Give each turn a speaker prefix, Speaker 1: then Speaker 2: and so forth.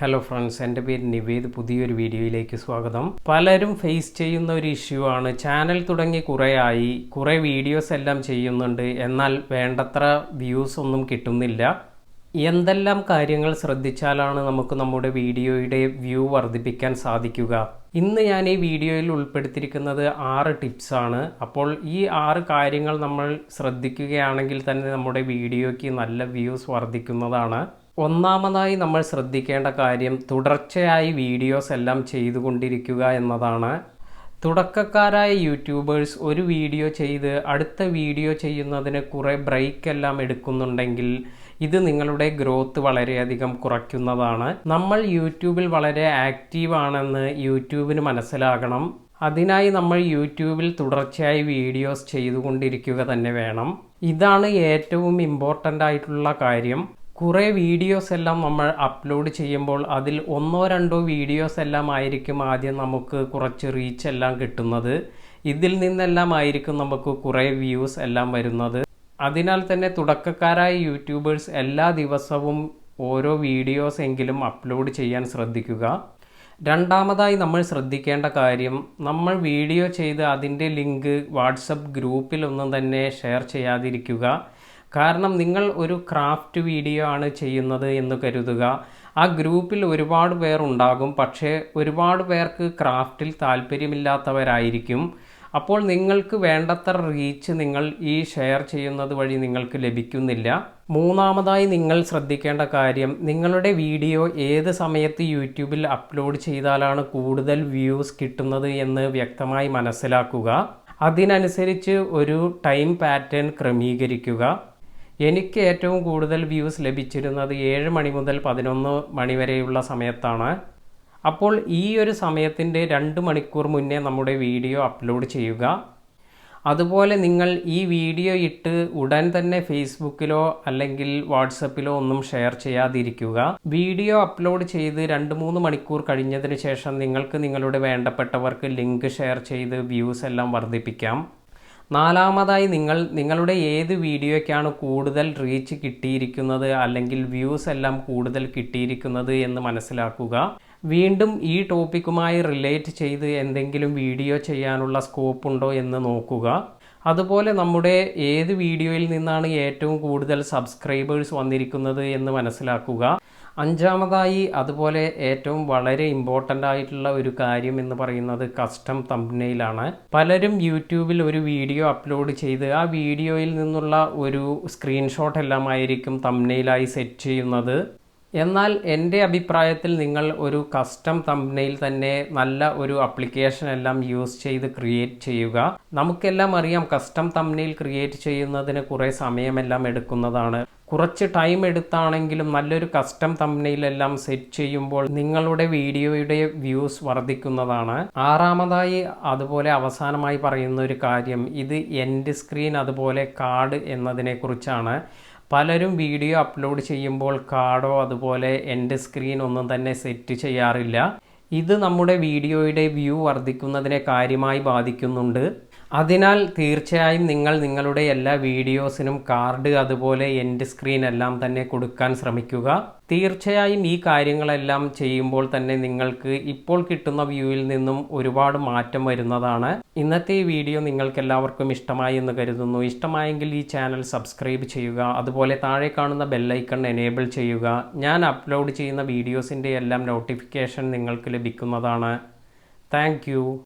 Speaker 1: Hello friends, എൻ്റെ പേര് നിവേദ്. പുതിയൊരു വീഡിയോയിലേക്ക് സ്വാഗതം. പലരും ഫേസ് ചെയ്യുന്ന ഒരു ഇഷ്യൂ ആണ്. ചാനൽ തുടങ്ങി കുറേ വീഡിയോസ് എല്ലാം ചെയ്യുന്നുണ്ട്, എന്നാൽ വേണ്ടത്ര വ്യൂസ് ഒന്നും കിട്ടുന്നില്ല. എന്തെല്ലാം കാര്യങ്ങൾ ശ്രദ്ധിച്ചാലാണ് നമുക്ക് നമ്മുടെ വീഡിയോയുടെ വ്യൂ വർദ്ധിപ്പിക്കാൻ സാധിക്കുക? ഇന്ന് ഞാൻ ഈ വീഡിയോയിൽ ഉൾപ്പെടുത്തിയിരിക്കുന്നത് 6 ടിപ്സാണ്. അപ്പോൾ ഈ 6 കാര്യങ്ങൾ നമ്മൾ ശ്രദ്ധിക്കുകയാണെങ്കിൽ തന്നെ നമ്മുടെ വീഡിയോയ്ക്ക് നല്ല വ്യൂസ് വർദ്ധിക്കുന്നതാണ്. ഒന്നാമതായി നമ്മൾ ശ്രദ്ധിക്കേണ്ട കാര്യം തുടർച്ചയായി വീഡിയോസ് എല്ലാം ചെയ്തുകൊണ്ടിരിക്കുക എന്നതാണ്. തുടക്കക്കാരായ യൂട്യൂബേഴ്സ് ഒരു വീഡിയോ ചെയ്ത് അടുത്ത വീഡിയോ ചെയ്യുന്നതിന് കുറേ ബ്രേക്ക് എല്ലാം എടുക്കുന്നുണ്ടെങ്കിൽ ഇത് നിങ്ങളുടെ ഗ്രോത്ത് വളരെയധികം കുറയ്ക്കുന്നതാണ്. നമ്മൾ യൂട്യൂബിൽ വളരെ ആക്റ്റീവ് ആണെന്ന് യൂട്യൂബിന് മനസ്സിലാകണം. അതിനായി നമ്മൾ യൂട്യൂബിൽ തുടർച്ചയായി വീഡിയോസ് ചെയ്തുകൊണ്ടിരിക്കുക തന്നെ വേണം. ഇതാണ് ഏറ്റവും ഇമ്പോർട്ടൻ്റ് ആയിട്ടുള്ള കാര്യം. കുറേ വീഡിയോസ് എല്ലാം നമ്മൾ അപ്ലോഡ് ചെയ്യുമ്പോൾ അതിൽ 1-2 വീഡിയോസ് എല്ലാം ആയിരിക്കും ആദ്യം നമുക്ക് കുറച്ച് റീച്ച് എല്ലാം കിട്ടുന്നത്. ഇതിൽ നിന്നെല്ലാം ആയിരിക്കും നമുക്ക് കുറേ വ്യൂസ് എല്ലാം വരുന്നത്. അതിനാൽ തന്നെ തുടക്കക്കാരായ യൂട്യൂബേഴ്സ് എല്ലാ ദിവസവും ഓരോ വീഡിയോസ് എങ്കിലും അപ്ലോഡ് ചെയ്യാൻ ശ്രദ്ധിക്കുക. രണ്ടാമതായി നമ്മൾ ശ്രദ്ധിക്കേണ്ട കാര്യം, നമ്മൾ വീഡിയോ ചെയ്ത് അതിൻ്റെ ലിങ്ക് വാട്സപ്പ് ഗ്രൂപ്പിലൊന്നും തന്നെ ഷെയർ ചെയ്യാതിരിക്കുക. കാരണം നിങ്ങൾ ഒരു ക്രാഫ്റ്റ് വീഡിയോ ആണ് ചെയ്യുന്നത് എന്ന് കരുതുക. ആ ഗ്രൂപ്പിൽ ഒരുപാട് പേർ ഉണ്ടാകും, പക്ഷേ ഒരുപാട് പേർക്ക് ക്രാഫ്റ്റിൽ താല്പര്യമില്ലാത്തവരായിരിക്കും. അപ്പോൾ നിങ്ങൾക്ക് വേണ്ടത്ര റീച്ച് നിങ്ങൾ ഈ ഷെയർ ചെയ്യുന്നത് വഴി നിങ്ങൾക്ക് ലഭിക്കുന്നില്ല. മൂന്നാമതായി നിങ്ങൾ ശ്രദ്ധിക്കേണ്ട കാര്യം, നിങ്ങളുടെ വീഡിയോ ഏത് സമയത്ത് യൂട്യൂബിൽ അപ്ലോഡ് ചെയ്താലാണ് കൂടുതൽ വ്യൂസ് കിട്ടുന്നത് എന്ന് വ്യക്തമായി മനസ്സിലാക്കുക. അതിനനുസരിച്ച് ഒരു ടൈം പാറ്റേൺ ക്രമീകരിക്കുക. എനിക്ക് ഏറ്റവും കൂടുതൽ വ്യൂസ് ലഭിച്ചിരുന്നത് 7 മണി മുതൽ 11 മണി വരെയുള്ള സമയത്താണ്. അപ്പോൾ ഈ ഒരു സമയത്തിൻ്റെ 2 മണിക്കൂർ മുന്നേ നമ്മുടെ വീഡിയോ അപ്ലോഡ് ചെയ്യുക. അതുപോലെ നിങ്ങൾ ഈ വീഡിയോ ഇട്ട് ഉടൻ തന്നെ ഫേസ്ബുക്കിലോ അല്ലെങ്കിൽ വാട്സപ്പിലോ ഒന്നും ഷെയർ ചെയ്യാതിരിക്കുക. വീഡിയോ അപ്ലോഡ് ചെയ്ത് 2-3 മണിക്കൂർ കഴിഞ്ഞതിന് ശേഷം നിങ്ങൾക്ക് നിങ്ങളുടെ വേണ്ടപ്പെട്ടവർക്ക് ലിങ്ക് ഷെയർ ചെയ്ത് വ്യൂസ് എല്ലാം വർദ്ധിപ്പിക്കാം. നാലാമതായി നിങ്ങളുടെ ഏത് വീഡിയോയ്ക്കാണ് കൂടുതൽ റീച്ച് കിട്ടിയിരിക്കുന്നത് അല്ലെങ്കിൽ വ്യൂസ് എല്ലാം കൂടുതൽ കിട്ടിയിരിക്കുന്നത് എന്ന് മനസ്സിലാക്കുക. വീണ്ടും ഈ ടോപ്പിക്കുമായി റിലേറ്റ് ചെയ്ത് എന്തെങ്കിലും വീഡിയോ ചെയ്യാനുള്ള സ്കോപ്പ് ഉണ്ടോ എന്ന് നോക്കുക. അതുപോലെ നമ്മുടെ ഏത് വീഡിയോയിൽ നിന്നാണ് ഏറ്റവും കൂടുതൽ സബ്സ്ക്രൈബേഴ്സ് വന്നിരിക്കുന്നത് എന്ന് മനസ്സിലാക്കുക. അഞ്ചാമതായി അതുപോലെ ഏറ്റവും വളരെ ഇമ്പോർട്ടൻ്റ് ആയിട്ടുള്ള ഒരു കാര്യം എന്ന് പറയുന്നത് കസ്റ്റം തംബ്നെയിലാണ്. പലരും യൂട്യൂബിൽ ഒരു വീഡിയോ അപ്ലോഡ് ചെയ്ത് ആ വീഡിയോയിൽ നിന്നുള്ള ഒരു സ്ക്രീൻഷോട്ട് എല്ലാം ആയിരിക്കും തംബ്നെയിലായി സെറ്റ് ചെയ്യുന്നത്. എന്നാൽ എൻ്റെ അഭിപ്രായത്തിൽ നിങ്ങൾ ഒരു കസ്റ്റം തംബ്നെയിൽ തന്നെ നല്ല ഒരു ആപ്ലിക്കേഷൻ എല്ലാം യൂസ് ചെയ്ത് ക്രിയേറ്റ് ചെയ്യുക. നമുക്കെല്ലാം അറിയാം, കസ്റ്റം തംബ്നെയിൽ ക്രിയേറ്റ് ചെയ്യുന്നതിന് കുറേ സമയമെല്ലാം എടുക്കുന്നതാണ്. കുറച്ച് ടൈം എടുത്താണെങ്കിലും നല്ലൊരു കസ്റ്റം തംബ്നെയിൽ എല്ലാം സെറ്റ് ചെയ്യുമ്പോൾ നിങ്ങളുടെ വീഡിയോയുടെ വ്യൂസ് വർദ്ധിക്കുന്നതാണ്. ആറാമതായി അതുപോലെ അവസാനമായി പറയുന്ന ഒരു കാര്യം, ഇത് എൻഡ് സ്ക്രീൻ അതുപോലെ കാർഡ് എന്നതിനെ കുറിച്ചാണ്. പലരും വീഡിയോ അപ്ലോഡ് ചെയ്യുമ്പോൾ കാർഡോ അതുപോലെ എൻഡ് സ്ക്രീൻ ഒന്നും തന്നെ സെറ്റ് ചെയ്യാറില്ല. ഇത് നമ്മുടെ വീഡിയോയുടെ വ്യൂ വർദ്ധിക്കുന്നതിനെ കാര്യമായി ബാധിക്കുന്നുണ്ട്. അതിനാൽ തീർച്ചയായും നിങ്ങൾ നിങ്ങളുടെ എല്ലാ വീഡിയോസിനും കാർഡ് അതുപോലെ എൻഡ് സ്ക്രീൻ എല്ലാം തന്നെ കൊടുക്കാൻ ശ്രമിക്കുക. തീർച്ചയായും ഈ കാര്യങ്ങളെല്ലാം ചെയ്യുമ്പോൾ തന്നെ നിങ്ങൾക്ക് ഇപ്പോൾ കിട്ടുന്ന വ്യൂവിൽ നിന്നും ഒരുപാട് മാറ്റം വരുന്നതാണ്. ഇന്നത്തെ ഈ വീഡിയോ നിങ്ങൾക്ക് എല്ലാവർക്കും ഇഷ്ടമായി എന്ന് കരുതുന്നു. ഇഷ്ടമായെങ്കിൽ ഈ ചാനൽ സബ്സ്ക്രൈബ് ചെയ്യുക. അതുപോലെ താഴെ കാണുന്ന ബെല്ലൈക്കൺ എനേബിൾ ചെയ്യുക. ഞാൻ അപ്ലോഡ് ചെയ്യുന്ന വീഡിയോസിൻ്റെ എല്ലാം നോട്ടിഫിക്കേഷൻ നിങ്ങൾക്ക് ലഭിക്കുന്നതാണ്. താങ്ക്